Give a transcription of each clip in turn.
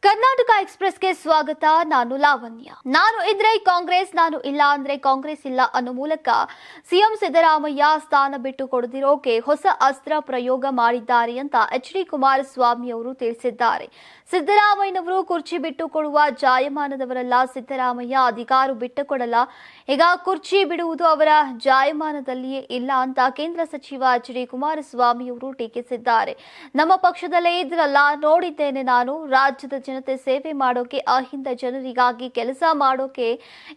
ಕರ್ನಾಟಕ ಎಕ್ಸ್‌ಪ್ರೆಸ್‌ಗೆ ಸ್ವಾಗತ. ನಾನು ಲಾವಣ್ಯ. ನಾನು ಇದ್ರೆ ಕಾಂಗ್ರೆಸ್, ನಾನು ಇಲ್ಲ ಅಂದ್ರೆ ಕಾಂಗ್ರೆಸ್ ಇಲ್ಲ ಅನ್ನೋ ಮೂಲಕ ಸಿಎಂ ಸಿದ್ದರಾಮಯ್ಯ ಸ್ಥಾನ ಬಿಟ್ಟು ಕೊಡದಿರೋಕೆ ಹೊಸ ಅಸ್ತ್ರ ಪ್ರಯೋಗ ಮಾಡಿದ್ದಾರೆ ಅಂತ ಎಚ್.ಡಿ. ಕುಮಾರಸ್ವಾಮಿ ಅವರು ತಿಳಿಸಿದ್ದಾರೆ. ಸಿದ್ದರಾಮಯ್ಯನವರು ಕುರ್ಚಿ ಬಿಟ್ಟು ಕೊಡುವ ಜಾಯಮಾನದವರಲ್ಲ. ಸಿದ್ದರಾಮಯ್ಯ ಅಧಿಕಾರ ಬಿಟ್ಟು ಕೊಡಲ್ಲ. ಈಗ ಕುರ್ಚಿ ಬಿಡುವುದು ಅವರ ಜಾಯಮಾನದಲ್ಲಿಯೇ ಇಲ್ಲ ಅಂತ ಕೇಂದ್ರ ಸಚಿವ ಎಚ್.ಡಿ. ಕುಮಾರಸ್ವಾಮಿ ಅವರು ಟೀಕಿಸಿದ್ದಾರೆ. ನಮ್ಮ ಪಕ್ಷದಲ್ಲೇ ಇದ್ರಲ್ಲ, ನೋಡಿದ್ದೇನೆ ನಾನು. ರಾಜ್ಯದ ಜನತೆ ಸೇವೆ ಮಾಡೋಕೆ, ಅಹಿಂದ ಜನರಿಗಾಗಿ ಕೆಲಸ ಮಾಡೋಕೆ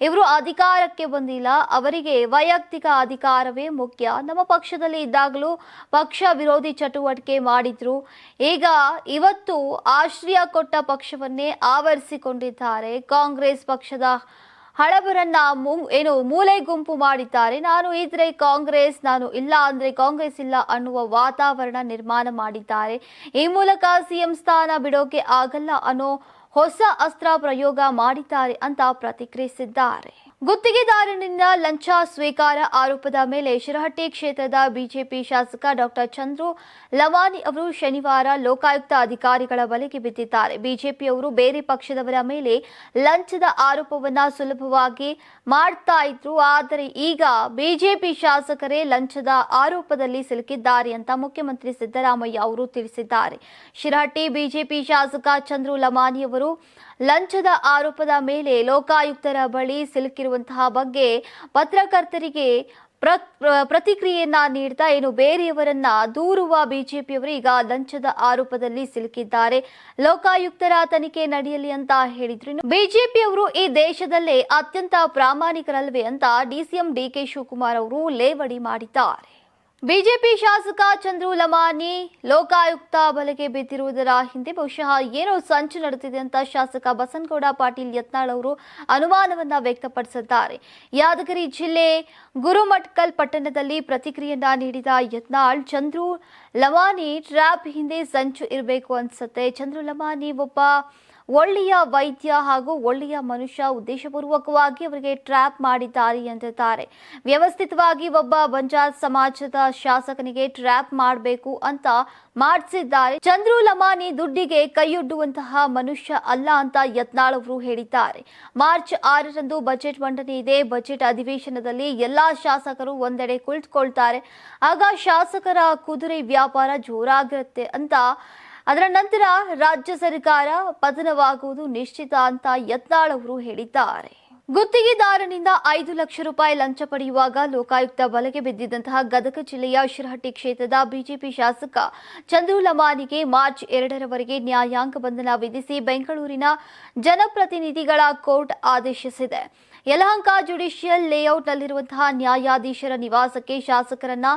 ಇವರು ಅಧಿಕಾರಕ್ಕೆ ಬಂದಿಲ್ಲ. ಅವರಿಗೆ ವೈಯಕ್ತಿಕ ಅಧಿಕಾರವೇ ಮುಖ್ಯ. ನಮ್ಮ ಪಕ್ಷದಲ್ಲಿ ಇದ್ದಾಗಲೂ ಪಕ್ಷ ವಿರೋಧಿ ಚಟುವಟಿಕೆ ಮಾಡಿದ್ರು. ಈಗ ಇವತ್ತು ಆಶ್ರಯ ಕೊಟ್ಟ ಪಕ್ಷವನ್ನೇ ಆವರಿಸಿಕೊಂಡಿದ್ದಾರೆ. ಕಾಂಗ್ರೆಸ್ ಪಕ್ಷದ ಹಳಬರನ್ನ ಮೂಲೆ ಗುಂಪು ಮಾಡಿದ್ದಾರೆ. ನಾನು ಇದ್ರೆ ಕಾಂಗ್ರೆಸ್, ನಾನು ಇಲ್ಲ ಅಂದ್ರೆ ಕಾಂಗ್ರೆಸ್ ಇಲ್ಲ ಅನ್ನುವ ವಾತಾವರಣ ನಿರ್ಮಾಣ ಮಾಡಿದ್ದಾರೆ. ಈ ಮೂಲಕ ಸಿಎಂ ಸ್ಥಾನ ಬಿಡೋಕೆ ಆಗಲ್ಲ ಅನ್ನೋ ಹೊಸ ಅಸ್ತ್ರ ಪ್ರಯೋಗ ಮಾಡಿದ್ದಾರೆ ಅಂತ ಪ್ರತಿಕ್ರಿಯಿಸಿದ್ದಾರೆ. ಗುತ್ತಿಗೆದಾರನಿಂದ ಲಂಚ ಸ್ವೀಕಾರ ಆರೋಪದ ಮೇಲೆ ಶಿರಹಟ್ಟಿ ಕ್ಷೇತ್ರದ ಬಿಜೆಪಿ ಶಾಸಕ ಡಾಕ್ಟರ್ ಚಂದ್ರು ಲವಾನಿ ಅವರು ಶನಿವಾರ ಲೋಕಾಯುಕ್ತ ಅಧಿಕಾರಿಗಳ ಬಲೆಗೆ ಬಿದ್ದಿದ್ದಾರೆ. ಬಿಜೆಪಿಯವರು ಬೇರೆ ಪಕ್ಷದವರ ಮೇಲೆ ಲಂಚದ ಆರೋಪವನ್ನ ಸುಲಭವಾಗಿ ಮಾಡ್ತಾ ಇದ್ರು. ಆದರೆ ಈಗ ಬಿಜೆಪಿ ಶಾಸಕರೇ ಲಂಚದ ಆರೋಪದಲ್ಲಿ ಸಿಲುಕಿದ್ದಾರೆ ಅಂತ ಮುಖ್ಯಮಂತ್ರಿ ಸಿದ್ದರಾಮಯ್ಯ ಅವರು ತಿಳಿಸಿದ್ದಾರೆ. ಶಿರಹಟ್ಟಿ ಬಿಜೆಪಿ ಶಾಸಕ ಚಂದ್ರು ಲಮಾನಿ ಅವರು ಲಂಚದ ಆರೋಪದ ಮೇಲೆ ಲೋಕಾಯುಕ್ತರ ಬಳಿ ಸಿಲುಕಿರುವಂತಹ ಬಗ್ಗೆ ಪತ್ರಕರ್ತರಿಗೆ ಪ್ರತಿಕ್ರಿಯೆಯನ್ನ ನೀಡ್ತಾ ಬೇರೆಯವರನ್ನ ದೂರುವ ಬಿಜೆಪಿಯವರು ಈಗ ಲಂಚದ ಆರೋಪದಲ್ಲಿ ಸಿಲುಕಿದ್ದಾರೆ. ಲೋಕಾಯುಕ್ತರ ತನಿಖೆ ನಡೆಯಲಿ ಅಂತ ಹೇಳಿದ್ರು. ಬಿಜೆಪಿಯವರು ಈ ದೇಶದಲ್ಲೇ ಅತ್ಯಂತ ಪ್ರಾಮಾಣಿಕರಲ್ವೇ ಅಂತ ಡಿಸಿಎಂ ಡಿಕೆ ಶಿವಕುಮಾರ್ ಅವರು ಲೇವಡಿ ಮಾಡಿದ್ದಾರೆ. ಬಿಜೆಪಿ ಶಾಸಕ ಚಂದ್ರು ಲಮಾನಿ ಲೋಕಾಯುಕ್ತ ಬಲೆಗೆ ಬಿದ್ದಿರುವುದರ ಹಿಂದೆ ಬಹುಶಃ ಏನೋ ಸಂಚು ನಡೆದಿದೆ ಅಂತ ಶಾಸಕ ಬಸನಗೌಡ ಪಾಟೀಲ್ ಯತ್ನಾಳ್ ಅವರು ಅನುಮಾನವನ್ನ ವ್ಯಕ್ತಪಡಿಸಿದ್ದಾರೆ. ಯಾದಗಿರಿ ಜಿಲ್ಲೆ ಗುರುಮಠಕಲ್ ಪಟ್ಟಣದಲ್ಲಿ ಪ್ರತಿಕ್ರಿಯೆಯನ್ನ ನೀಡಿದ ಯತ್ನಾಳ್, ಚಂದ್ರು ಲಮಾನಿ ಟ್ರ್ಯಾಪ್ ಹಿಂದೆ ಸಂಚು ಇರಬೇಕು ಅನ್ಸುತ್ತೆ. ಚಂದ್ರು ಲಮಾನಿ ಒಬ್ಬ ಒಳ್ಳೆಯ ವೈದ್ಯ ಹಾಗೂ ಒಳ್ಳೆಯ ಮನುಷ್ಯ. ಉದ್ದೇಶಪೂರ್ವಕವಾಗಿ ಅವರಿಗೆ ಟ್ರ್ಯಾಪ್ ಮಾಡಿದ್ದಾರೆ ಎಂದಿದ್ದಾರೆ. ವ್ಯವಸ್ಥಿತವಾಗಿ ಒಬ್ಬ ಬಂಜಾರ ಸಮಾಜದ ಶಾಸಕನಿಗೆ ಟ್ರ್ಯಾಪ್ ಮಾಡಬೇಕು ಅಂತ ಮಾಡಿಸಿದ್ದಾರೆ. ಚಂದ್ರು ಲಮಾನಿ ದುಡ್ಡಿಗೆ ಕೈಯೊಡ್ಡುವಂತಹ ಮನುಷ್ಯ ಅಲ್ಲ ಅಂತ ಯತ್ನಾಳ್ ಅವರು ಹೇಳಿದ್ದಾರೆ. ಮಾರ್ಚ್ 6ರಂದು ಬಜೆಟ್ ಮಂಡನೆ ಇದೆ. ಬಜೆಟ್ ಅಧಿವೇಶನದಲ್ಲಿ ಎಲ್ಲಾ ಶಾಸಕರು ಒಂದೆಡೆ ಕುಳಿತುಕೊಳ್ತಾರೆ. ಆಗ ಶಾಸಕರ ಕುದುರೆ ವ್ಯಾಪಾರ ಜೋರಾಗಿರುತ್ತೆ ಅಂತ, ಅದರ ನಂತರ ರಾಜ್ಯ ಸರ್ಕಾರ ಪತನವಾಗುವುದು ನಿಶ್ಚಿತ ಅಂತ ಯತ್ನಾಳ್ ಅವರು ಹೇಳಿದ್ದಾರೆ. ಗುತ್ತಿಗೆದಾರನಿಂದ 5 ಲಕ್ಷ ರೂಪಾಯಿ ಲಂಚ ಪಡೆಯುವಾಗ ಲೋಕಾಯುಕ್ತ ಬಲೆಗೆ ಬಿದ್ದಿದ್ದಂತಹ ಗದಗ ಜಿಲ್ಲೆಯ ಶಿರಹಟ್ಟಿ ಕ್ಷೇತ್ರದ ಬಿಜೆಪಿ ಶಾಸಕ ಚಂದ್ರು ಲಮಾನಿಗೆ ಮಾರ್ಚ್ 2ರವರೆಗೆ ನ್ಯಾಯಾಂಗ ಬಂಧನ ವಿಧಿಸಿ ಬೆಂಗಳೂರಿನ ಜನಪ್ರತಿನಿಧಿಗಳ ಕೋರ್ಟ್ ಆದೇಶಿಸಿದೆ. ಯಲಹಂಕ ಜುಡಿಷಿಯಲ್ ಲೇಔಟ್ನಲ್ಲಿರುವಂತಹ ನ್ಯಾಯಾಧೀಶರ ನಿವಾಸಕ್ಕೆ ಶಾಸಕರನ್ನ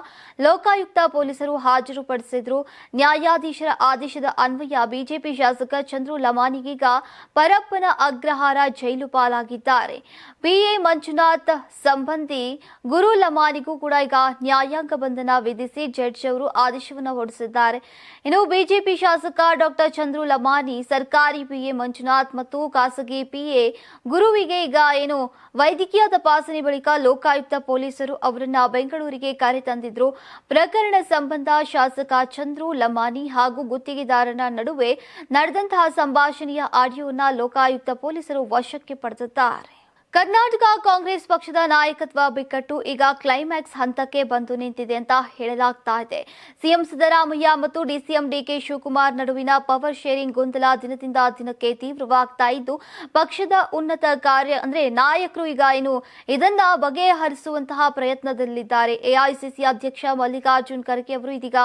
ಲೋಕಾಯುಕ್ತ ಪೊಲೀಸರು ಹಾಜರುಪಡಿಸಿದ್ರು. ನ್ಯಾಯಾಧೀಶರ ಆದೇಶದ ಅನ್ವಯ ಬಿಜೆಪಿ ಶಾಸಕ ಚಂದ್ರು ಲಮಾನಿಗೀಗ ಪರಪ್ಪನ ಅಗ್ರಹಾರ ಜೈಲು ಪಾಲಾಗಿದ್ದಾರೆ. ಪಿಎ ಮಂಜುನಾಥ್ ಸಂಬಂಧಿ ಗುರು ಲಮಾನಿಗೂ ಕೂಡ ಈಗ ನ್ಯಾಯಾಂಗ ಬಂಧನ ವಿಧಿಸಿ ಜಡ್ಜ್ ಅವರು ಆದೇಶವನ್ನು ಹೊರಡಿಸಿದ್ದಾರೆ. ಇನ್ನು ಬಿಜೆಪಿ ಶಾಸಕ ಡಾಕ್ಟರ್ ಚಂದ್ರು ಲಮಾನಿ ಸರ್ಕಾರಿ ಪಿಎ ಮಂಜುನಾಥ್ ಮತ್ತು ಖಾಸಗಿ ಪಿಎ ಗುರುವಿಗೆ ಈಗ ವೈದ್ಯಕೀಯ ತಪಾಸಣೆ ಬಳಿಕ ಲೋಕಾಯುಕ್ತ ಪೊಲೀಸರು ಅವರನ್ನ ಬೆಂಗಳೂರಿಗೆ ಕರೆತಂದಿದ್ರು. ಪ್ರಕರಣ ಸಂಬಂಧ ಶಾಸಕ ಚಂದ್ರು ಲಮಾನಿ ಹಾಗೂ ಗುತ್ತಿಗೆದಾರನ ನಡುವೆ ನಡೆದಂತಹ ಸಂಭಾಷಣೆಯ ಆಡಿಯೋನ ಲೋಕಾಯುಕ್ತ ಪೊಲೀಸರು ವಶಕ್ಕೆ ಪಡೆದಿದ್ದಾರೆ. ಕರ್ನಾಟಕ ಕಾಂಗ್ರೆಸ್ ಪಕ್ಷದ ನಾಯಕತ್ವ ಬಿಕ್ಕಟ್ಟು ಈಗ ಕ್ಲೈಮ್ಯಾಕ್ಸ್ ಹಂತಕ್ಕೆ ಬಂದು ನಿಂತಿದೆ ಅಂತ ಹೇಳಲಾಗ್ತಾ ಇದೆ. ಸಿಎಂ ಸಿದ್ದರಾಮಯ್ಯ ಮತ್ತು ಡಿಸಿಎಂ ಡಿಕೆ ಶಿವಕುಮಾರ್ ನಡುವಿನ ಪವರ್ ಶೇರಿಂಗ್ ಗೊಂದಲ ದಿನದಿಂದ ದಿನಕ್ಕೆ ತೀವ್ರವಾಗ್ತಾ ಇದ್ದು, ಪಕ್ಷದ ಉನ್ನತ ನಾಯಕರು ಈಗ ಇದನ್ನ ಬಗೆಹರಿಸುವಂತಹ ಪ್ರಯತ್ನದಲ್ಲಿದ್ದಾರೆ. ಎಐಸಿಸಿ ಅಧ್ಯಕ್ಷ ಮಲ್ಲಿಕಾರ್ಜುನ್ ಖರ್ಗೆ ಅವರು ಇದೀಗ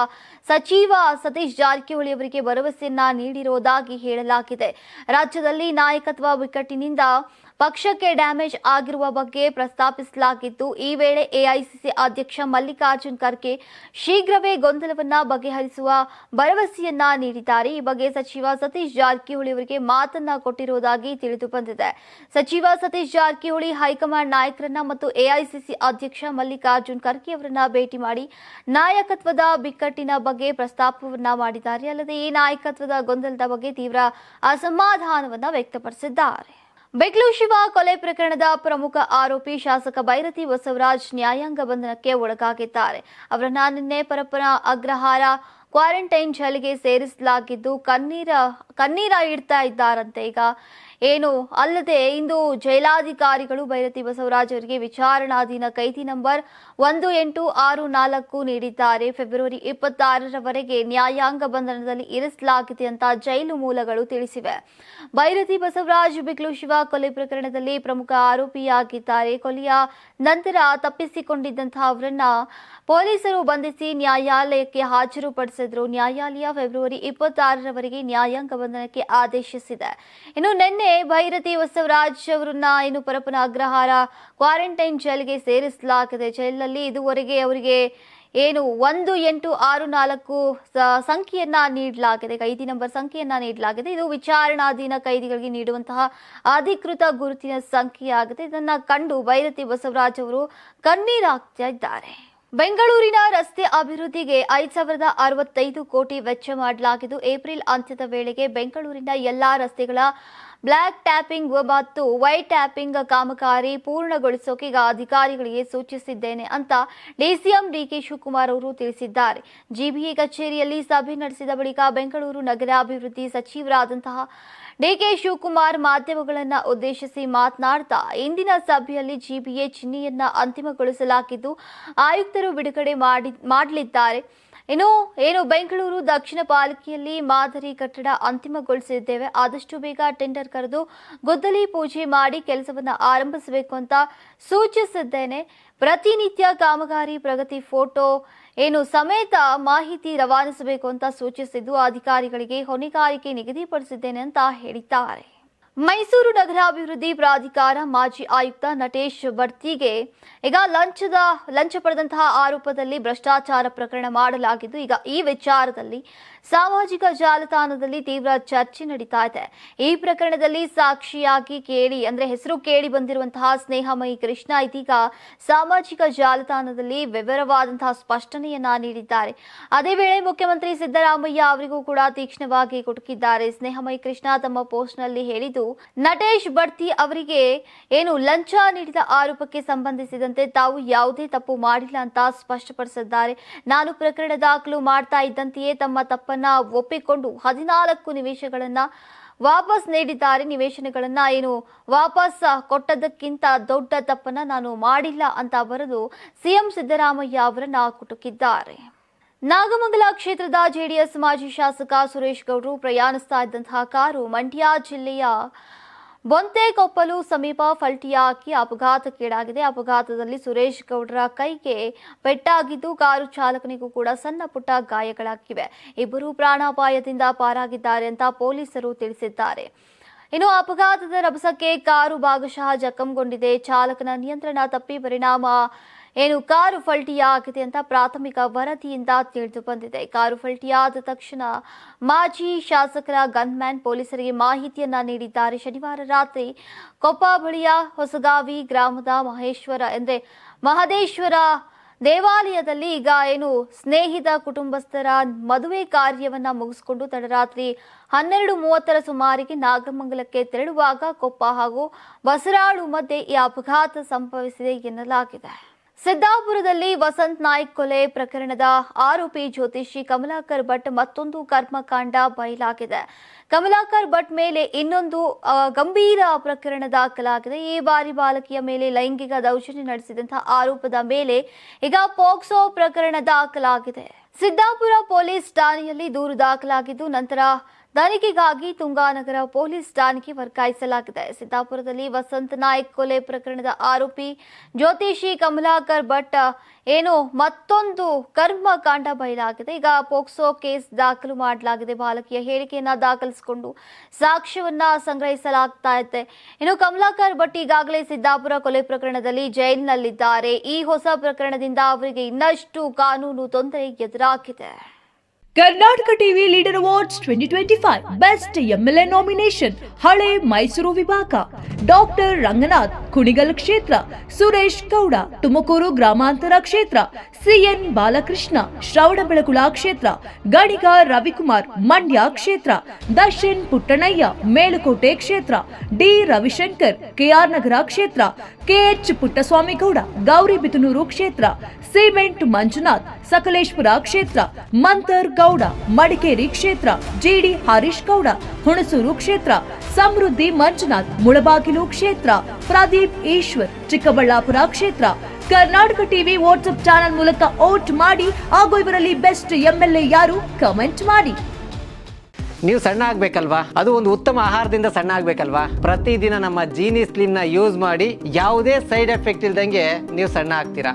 ಸಚಿವ ಸತೀಶ್ ಜಾರಕಿಹೊಳಿ ಅವರಿಗೆ ಭರವಸೆಯನ್ನ ನೀಡಿರುವುದಾಗಿ ಹೇಳಲಾಗಿದೆ. ರಾಜ್ಯದಲ್ಲಿ ನಾಯಕತ್ವ ಬಿಕ್ಕಟ್ಟಿನಿಂದ ಪಕ್ಷಕ್ಕೆ ಡ್ಯಾಮೇಜ್ ಆಗಿರುವ ಬಗ್ಗೆ ಪ್ರಸ್ತಾಪಿಸಲಾಗಿದ್ದು, ಈ ವೇಳೆ ಎಐಸಿಸಿ ಅಧ್ಯಕ್ಷ ಮಲ್ಲಿಕಾರ್ಜುನ್ ಖರ್ಗೆ ಶೀಘ್ರವೇ ಗೊಂದಲವನ್ನ ಬಗೆಹರಿಸುವ ಭರವಸೆಯನ್ನ ನೀಡಿದ್ದಾರೆ. ಈ ಬಗ್ಗೆ ಸಚಿವ ಸತೀಶ್ ಜಾರಕಿಹೊಳಿ ಅವರಿಗೆ ಮಾತನ್ನ ಕೊಟ್ಟಿರುವುದಾಗಿ ತಿಳಿದು ಬಂದಿದೆ. ಸಚಿವ ಸತೀಶ್ ಜಾರಕಿಹೊಳಿ ಹೈಕಮಾಂಡ್ ನಾಯಕರನ್ನ ಮತ್ತು ಎಐಸಿಸಿ ಅಧ್ಯಕ್ಷ ಮಲ್ಲಿಕಾರ್ಜುನ್ ಖರ್ಗೆ ಅವರನ್ನ ಭೇಟಿ ಮಾಡಿ ನಾಯಕತ್ವದ ಬಿಕ್ಕಟ್ಟಿನ ಬಗ್ಗೆ ಪ್ರಸ್ತಾಪವನ್ನ ಮಾಡಿದ್ದಾರೆ. ಅಲ್ಲದೆ ಈ ನಾಯಕತ್ವದ ಗೊಂದಲದ ಬಗ್ಗೆ ತೀವ್ರ ಅಸಮಾಧಾನವನ್ನ ವ್ಯಕ್ತಪಡಿಸಿದ್ದಾರೆ. ಬೆಕ್ಲು ಶಿವ ಕೊಲೆ ಪ್ರಕರಣದ ಪ್ರಮುಖ ಆರೋಪಿ ಶಾಸಕ ಬೈರತಿ ಬಸವರಾಜ್ ನ್ಯಾಯಾಂಗ ಬಂಧನಕ್ಕೆ ಒಳಗಾಗಿದ್ದಾರೆ. ಅವರನ್ನ ನಿನ್ನೆ ಪರಪ್ಪನ ಅಗ್ರಹಾರ ಕ್ವಾರಂಟೈನ್ ಜಾಲಿಗೆ ಸೇರಿಸಲಾಗಿದ್ದು ಕಣ್ಣೀರ ಇಡ್ತಾ ಇದ್ದಾರಂತೆ. ಈಗ ಏನು ಅಲ್ಲದೆ ಇಂದು ಜೈಲಾಧಿಕಾರಿಗಳು ಭೈರತಿ ಬಸವರಾಜ್ ಅವರಿಗೆ ವಿಚಾರಣಾಧೀನ ಕೈದಿ ನಂಬರ್ 1864 ನೀಡಿದ್ದಾರೆ. ಫೆಬ್ರವರಿ 26ರವರೆಗೆ ನ್ಯಾಯಾಂಗ ಬಂಧನದಲ್ಲಿ ಇರಿಸಲಾಗಿದೆ ಅಂತ ಜೈಲು ಮೂಲಗಳು ತಿಳಿಸಿವೆ. ಭೈರತಿ ಬಸವರಾಜ್ ಬಿಕ್ಲು ಶಿವ ಕೊಲೆ ಪ್ರಕರಣದಲ್ಲಿ ಪ್ರಮುಖ ಆರೋಪಿಯಾಗಿದ್ದಾರೆ. ಕೊಲೆಯ ನಂತರ ತಪ್ಪಿಸಿಕೊಂಡಿದ್ದಂತಹ ಅವರನ್ನ ಪೊಲೀಸರು ಬಂಧಿಸಿ ನ್ಯಾಯಾಲಯಕ್ಕೆ ಹಾಜರುಪಡಿಸಿದ್ರು. ನ್ಯಾಯಾಲಯ ಫೆಬ್ರವರಿ 26ರವರೆಗೆ ನ್ಯಾಯಾಂಗ ಬಂಧನಕ್ಕೆ ಆದೇಶಿಸಿದೆ. ಇನ್ನು ನಿನ್ನೆ ಭೈರತಿ ಬಸವರಾಜ್ ಅವರನ್ನ ಪರಪ್ಪನ ಅಗ್ರಹಾರ ಕ್ವಾರಂಟೈನ್ ಜೈಲಿಗೆ ಸೇರಿಸಲಾಗಿದೆ. ಜೈಲಿನಲ್ಲಿ ಇದುವರೆಗೆ ಅವರಿಗೆ 1864 ಸಂಖ್ಯೆಯನ್ನ ನೀಡಲಾಗಿದೆ, ಕೈದಿ ನಂಬರ್ ಸಂಖ್ಯೆಯನ್ನ ನೀಡಲಾಗಿದೆ. ಇದು ವಿಚಾರಣಾಧೀನ ಕೈದಿಗಳಿಗೆ ನೀಡುವಂತಹ ಅಧಿಕೃತ ಗುರುತಿನ ಸಂಖ್ಯೆಯಾಗಿದೆ. ಇದನ್ನ ಕಂಡು ಭೈರತಿ ಬಸವರಾಜ್ ಅವರು ಕಣ್ಣೀರಾಗ್ತಾ ಇದ್ದಾರೆ. ಬೆಂಗಳೂರಿನ ರಸ್ತೆ ಅಭಿವೃದ್ಧಿಗೆ 5065 ಕೋಟಿ ವೆಚ್ಚ ಮಾಡಲಾಗಿದ್ದು, ಏಪ್ರಿಲ್ ಅಂತ್ಯದ ವೇಳೆಗೆ ಬೆಂಗಳೂರಿನ ಎಲ್ಲಾ ರಸ್ತೆಗಳ ಬ್ಲಾಕ್ ಟ್ಯಾಪಿಂಗ್ ಮತ್ತು ವೈಟ್ ಟ್ಯಾಪಿಂಗ್ ಕಾಮಗಾರಿ ಪೂರ್ಣಗೊಳಿಸೋಕೆ ಈಗ ಅಧಿಕಾರಿಗಳಿಗೆ ಸೂಚಿಸಿದ್ದೇನೆ ಅಂತ ಡಿಸಿಎಂ ಡಿಕೆ ಶಿವಕುಮಾರ್ ಅವರು ತಿಳಿಸಿದ್ದಾರೆ. ಜಿಬಿಎ ಕಚೇರಿಯಲ್ಲಿ ಸಭೆ ನಡೆಸಿದ ಬಳಿಕ ಬೆಂಗಳೂರು ನಗರಾಭಿವೃದ್ಧಿ ಸಚಿವರಾದಂತಹ ಡಿಕೆ ಶಿವಕುಮಾರ್ ಮಾಧ್ಯಮಗಳನ್ನು ಉದ್ದೇಶಿಸಿ ಮಾತನಾಡ್ತಾ, ಇಂದಿನ ಸಭೆಯಲ್ಲಿ ಜಿಬಿಎ ಚಿಹ್ನೆಯನ್ನ ಅಂತಿಮಗೊಳಿಸಲಾಗಿದ್ದು ಆಯುಕ್ತರು ಬಿಡುಗಡೆ ಮಾಡಲಿದ್ದಾರೆ. ಏನು ಬೆಂಗಳೂರು ದಕ್ಷಿಣ ಪಾಲಿಕೆಯಲ್ಲಿ ಮಾದರಿ ಕಟ್ಟಡ ಅಂತಿಮಗೊಳಿಸಿದ್ದೇವೆ. ಆದಷ್ಟು ಬೇಗ ಟೆಂಡರ್ ಕರೆದು ಗುದ್ದಲಿ ಪೂಜೆ ಮಾಡಿ ಕೆಲಸವನ್ನ ಆರಂಭಿಸಬೇಕು ಅಂತ ಸೂಚಿಸಿದ್ದೇನೆ. ಪ್ರತಿನಿತ್ಯ ಕಾಮಗಾರಿ ಪ್ರಗತಿ ಫೋಟೋ ಸಮೇತ ಮಾಹಿತಿ ರವಾನಿಸಬೇಕು ಅಂತ ಸೂಚಿಸಿದ್ದು ಅಧಿಕಾರಿಗಳಿಗೆ ಹೊಣೆಗಾರಿಕೆ ನಿಗದಿಪಡಿಸಿದ್ದೇನೆ ಅಂತ ಹೇಳಿದ್ದಾರೆ. ಮೈಸೂರು ನಗರಾಭಿವೃದ್ಧಿ ಪ್ರಾಧಿಕಾರ ಮಾಜಿ ಆಯುಕ್ತ ನಟೇಶ್ ಬಡ್ತಿಗೆ ಈಗ ಲಂಚ ಪಡೆದಂತಹ ಆರೋಪದಲ್ಲಿ ಭ್ರಷ್ಟಾಚಾರ ಪ್ರಕರಣ ಮಾಡಲಾಗಿದ್ದು, ಈಗ ಈ ವಿಚಾರದಲ್ಲಿ ಸಾಮಾಜಿಕ ಜಾಲತಾಣದಲ್ಲಿ ತೀವ್ರ ಚರ್ಚೆ ನಡೀತಾ ಇದೆ. ಈ ಪ್ರಕರಣದಲ್ಲಿ ಸಾಕ್ಷಿಯಾಗಿ ಹೆಸರು ಕೇಳಿ ಬಂದಿರುವಂತಹ ಸ್ನೇಹಮಯಿ ಕೃಷ್ಣ ಇದೀಗ ಸಾಮಾಜಿಕ ಜಾಲತಾಣದಲ್ಲಿ ವಿವರವಾದಂತಹ ಸ್ಪಷ್ಟನೆಯನ್ನ ನೀಡಿದ್ದಾರೆ. ಅದೇ ವೇಳೆ ಮುಖ್ಯಮಂತ್ರಿ ಸಿದ್ದರಾಮಯ್ಯ ಅವರಿಗೂ ಕೂಡ ತೀಕ್ಷ್ಣವಾಗಿ ಕುಟುಕಿದ್ದಾರೆ. ಸ್ನೇಹಮಯಿ ಕೃಷ್ಣ ತಮ್ಮ ಪೋಸ್ಟ್ ನಲ್ಲಿ ಹೇಳಿದ್ದು, ನಟೇಶ್ ಬಡ್ತಿ ಅವರಿಗೆ ಲಂಚ ನೀಡಿದ ಆರೋಪಕ್ಕೆ ಸಂಬಂಧಿಸಿದಂತೆ ತಾವು ಯಾವುದೇ ತಪ್ಪು ಮಾಡಿಲ್ಲ ಅಂತ ಸ್ಪಷ್ಟಪಡಿಸಿದ್ದಾರೆ. ನಾನು ಪ್ರಕರಣ ದಾಖಲು ಮಾಡ್ತಾ ಇದ್ದಂತೆಯೇ ತಮ್ಮ ತಪ್ಪನ್ನ ಒಪ್ಪಿಕೊಂಡು 14 ನಿವೇಶನಗಳನ್ನ ವಾಪಸ್ ನೀಡಿದ್ದಾರೆ. ನಿವೇಶನಗಳನ್ನ ವಾಪಸ್ ಕೊಟ್ಟದಕ್ಕಿಂತ ದೊಡ್ಡ ತಪ್ಪನ್ನ ನಾನು ಮಾಡಿಲ್ಲ ಅಂತ ಬರೆದು ಸಿಎಂ ಸಿದ್ದರಾಮಯ್ಯ ಅವರನ್ನ ಕುಟುಕಿದ್ದಾರೆ. ನಾಗಮಂಗಲ ಕ್ಷೇತ್ರದ ಜೆಡಿಎಸ್ ಮಾಜಿ ಶಾಸಕ ಸುರೇಶ್ ಗೌಡ್ರು ಪ್ರಯಾಣಿಸ್ತಾ ಇದ್ದಂತಹ ಕಾರು ಮಂಡ್ಯ ಜಿಲ್ಲೆಯ ಬೊಂತೆಕೊಪ್ಪಲು ಸಮೀಪ ಪಲ್ಟಿಯಾಗಿ ಅಪಘಾತಕ್ಕೀಡಾಗಿದೆ. ಅಪಘಾತದಲ್ಲಿ ಸುರೇಶ್ ಗೌಡ್ರ ಕೈಗೆ ಪೆಟ್ಟಾಗಿದ್ದು, ಕಾರು ಚಾಲಕನಿಗೂ ಕೂಡ ಸಣ್ಣ ಪುಟ್ಟ ಗಾಯಗಳಾಗಿವೆ. ಇಬ್ಬರು ಪ್ರಾಣಾಪಾಯದಿಂದ ಪಾರಾಗಿದ್ದಾರೆ ಅಂತ ಪೊಲೀಸರು ತಿಳಿಸಿದ್ದಾರೆ. ಅಪಘಾತದ ರಭಸಕ್ಕೆ ಕಾರು ಭಾಗಶಃ ಜಖಂಗೊಂಡಿದೆ. ಚಾಲಕನ ನಿಯಂತ್ರಣ ತಪ್ಪಿ ಪರಿಣಾಮ ಕಾರು ಪಲ್ಟಿಯಾಗಿದೆ ಅಂತ ಪ್ರಾಥಮಿಕ ವರದಿಯಿಂದ ತಿಳಿದು ಬಂದಿದೆ. ಕಾರು ಪಲ್ಟಿಯಾದ ತಕ್ಷಣ ಮಾಜಿ ಶಾಸಕರ ಗನ್ಮ್ಯಾನ್ ಪೊಲೀಸರಿಗೆ ಮಾಹಿತಿಯನ್ನ ನೀಡಿದ್ದಾರೆ. ಶನಿವಾರ ರಾತ್ರಿ ಕೊಪ್ಪ ಬಳಿಯ ಹೊಸಗಾವಿ ಗ್ರಾಮದ ಮಹದೇಶ್ವರ ದೇವಾಲಯದಲ್ಲಿ ಈಗ ಸ್ನೇಹಿತ ಕುಟುಂಬಸ್ಥರ ಮದುವೆ ಕಾರ್ಯವನ್ನ ಮುಗಿಸಿಕೊಂಡು ತಡರಾತ್ರಿ 12:30 ಸುಮಾರಿಗೆ ನಾಗಮಂಗಲಕ್ಕೆ ತೆರಳುವಾಗ ಕೊಪ್ಪ ಹಾಗೂ ಬಸರಾಳು ಮಧ್ಯೆ ಈ ಅಪಘಾತ ಸಂಭವಿಸಿದೆ ಎನ್ನಲಾಗಿದೆ. ಸಿದ್ದಾಪುರದಲ್ಲಿ ವಸಂತ್ ನಾಯ್ಕ್ ಕೊಲೆ ಪ್ರಕರಣದ ಆರೋಪಿ ಜ್ಯೋತಿಷಿ ಕಮಲಾಕರ್ ಭಟ್ ಮತ್ತೊಂದು ಕರ್ಮಕಾಂಡ ಬಯಲಾಗಿದೆ. ಕಮಲಾಕರ್ ಭಟ್ ಮೇಲೆ ಇನ್ನೊಂದು ಗಂಭೀರ ಪ್ರಕರಣ ದಾಖಲಾಗಿದೆ. ಈ ಬಾರಿ ಬಾಲಕಿಯ ಮೇಲೆ ಲೈಂಗಿಕ ದೌರ್ಜನ್ಯ ನಡೆಸಿದಂತಹ ಆರೋಪದ ಮೇಲೆ ಈಗ ಪೋಕ್ಸೋ ಪ್ರಕರಣ ದಾಖಲಾಗಿದೆ. ಸಿದ್ದಾಪುರ ಪೊಲೀಸ್ ಠಾಣೆಯಲ್ಲಿ ದೂರು ದಾಖಲಾಗಿದ್ದು, ನಂತರ ತನಿಖೆಗಾಗಿ ತುಂಗಾನಗರ ಪೊಲೀಸ್ ಠಾಣೆಗೆ ವರ್ಗಾಯಿಸಲಾಗಿದೆ. ಸಿದ್ದಾಪುರದಲ್ಲಿ ವಸಂತ್ ನಾಯ್ಕ್ ಕೊಲೆ ಪ್ರಕರಣದ ಆರೋಪಿ ಜ್ಯೋತಿಷಿ ಕಮಲಾಕರ್ ಭಟ್ ಮತ್ತೊಂದು ಕರ್ಮಕಾಂಡ ಬಯಲಾಗಿದೆ. ಈಗ ಪೋಕ್ಸೋ ಕೇಸ್ ದಾಖಲು ಮಾಡಲಾಗಿದೆ. ಬಾಲಕಿಯ ಹೇಳಿಕೆಯನ್ನ ದಾಖಲಿಸಿಕೊಂಡು ಸಾಕ್ಷ್ಯವನ್ನ ಸಂಗ್ರಹಿಸಲಾಗ್ತಾ ಇದೆ. ಕಮಲಾಕರ್ ಭಟ್ ಈಗಾಗಲೇ ಸಿದ್ದಾಪುರ ಕೊಲೆ ಪ್ರಕರಣದಲ್ಲಿ ಜೈಲಿನಲ್ಲಿದ್ದಾರೆ. ಈ ಹೊಸ ಪ್ರಕರಣದಿಂದ ಅವರಿಗೆ ಇನ್ನಷ್ಟು ಕಾನೂನು ತೊಂದರೆ ಎದುರಾಗಿದೆ. Karnataka TV leader awards 2025 best MLA nomination ಹಳೆ ಮೈಸೂರು ವಿಭಾಗ ಡಾಕ್ಟರ್ ರಂಗನಾಥ್ ಕುಣಿಗಲ್ ಕ್ಷೇತ್ರ, ಸುರೇಶ್ ಗೌಡ ತುಮಕೂರು ಗ್ರಾಮಾಂತರ ಕ್ಷೇತ್ರ, ಸಿಎನ್ ಬಾಲಕೃಷ್ಣ ಶ್ರವಣಬೆಳಗೊಳ ಕ್ಷೇತ್ರ, ಗಣಿಗ ರವಿಕುಮಾರ್ ಮಂಡ್ಯ ಕ್ಷೇತ್ರ, ದರ್ಶನ್ ಪುಟ್ಟಣಯ್ಯ ಮೇಲುಕೋಟೆ ಕ್ಷೇತ್ರ, ಡಿ ರವಿಶಂಕರ್ ಕೆಆರ್ ನಗರ ಕ್ಷೇತ್ರ, ಕೆಎಚ್ ಪುಟ್ಟಸ್ವಾಮಿಗೌಡ ಗೌರಿಬಿದನೂರು ಕ್ಷೇತ್ರ, ಸಿಮೆಂಟ್ ಮಂಜುನಾಥ್ ಸಕಲೇಶ್ಪುರ ಕ್ಷೇತ್ರ, ಮಂತರ್ ಗೌಡ ಮಡಿಕೇರಿ ಕ್ಷೇತ್ರ, ಜಿಡಿ ಹರೀಶ್ ಗೌಡ ಹುಣಸೂರು ಕ್ಷೇತ್ರ, ಸಮೃದ್ಧಿ ಮಂಜುನಾಥ್ ಮುಳಬಾಗಿಲು ಕ್ಷೇತ್ರ, ಪ್ರದೀಪ್ ಈಶ್ವರ್ ಚಿಕ್ಕಬಳ್ಳಾಪುರ ಕ್ಷೇತ್ರ. ಕರ್ನಾಟಕ ಟಿವಿ ವಾಟ್ಸ್ಆಪ್ ಚಾನೆಲ್ ಮೂಲಕ ವೋಟ್ ಮಾಡಿ ಹಾಗೂ ಇವರಲ್ಲಿ ಬೆಸ್ಟ್ ಎಂಎಲ್ಎ ಯಾರು ಕಮೆಂಟ್ ಮಾಡಿ. ನೀವು ಸಣ್ಣ ಆಗ್ಬೇಕಲ್ವಾ? ಅದು ಒಂದು ಉತ್ತಮ ಆಹಾರದಿಂದ ಸಣ್ಣ ಆಗ್ಬೇಕಲ್ವಾ? ಪ್ರತಿದಿನ ನಮ್ಮ ಜೀನಿ ಸ್ಲಿಮ್ ನ ಯೂಸ್ ಮಾಡಿ ಯಾವುದೇ ಸೈಡ್ ಎಫೆಕ್ಟ್ ಇಲ್ದಂಗೆ ನೀವು ಸಣ್ಣ ಆಗ್ತೀರಾ.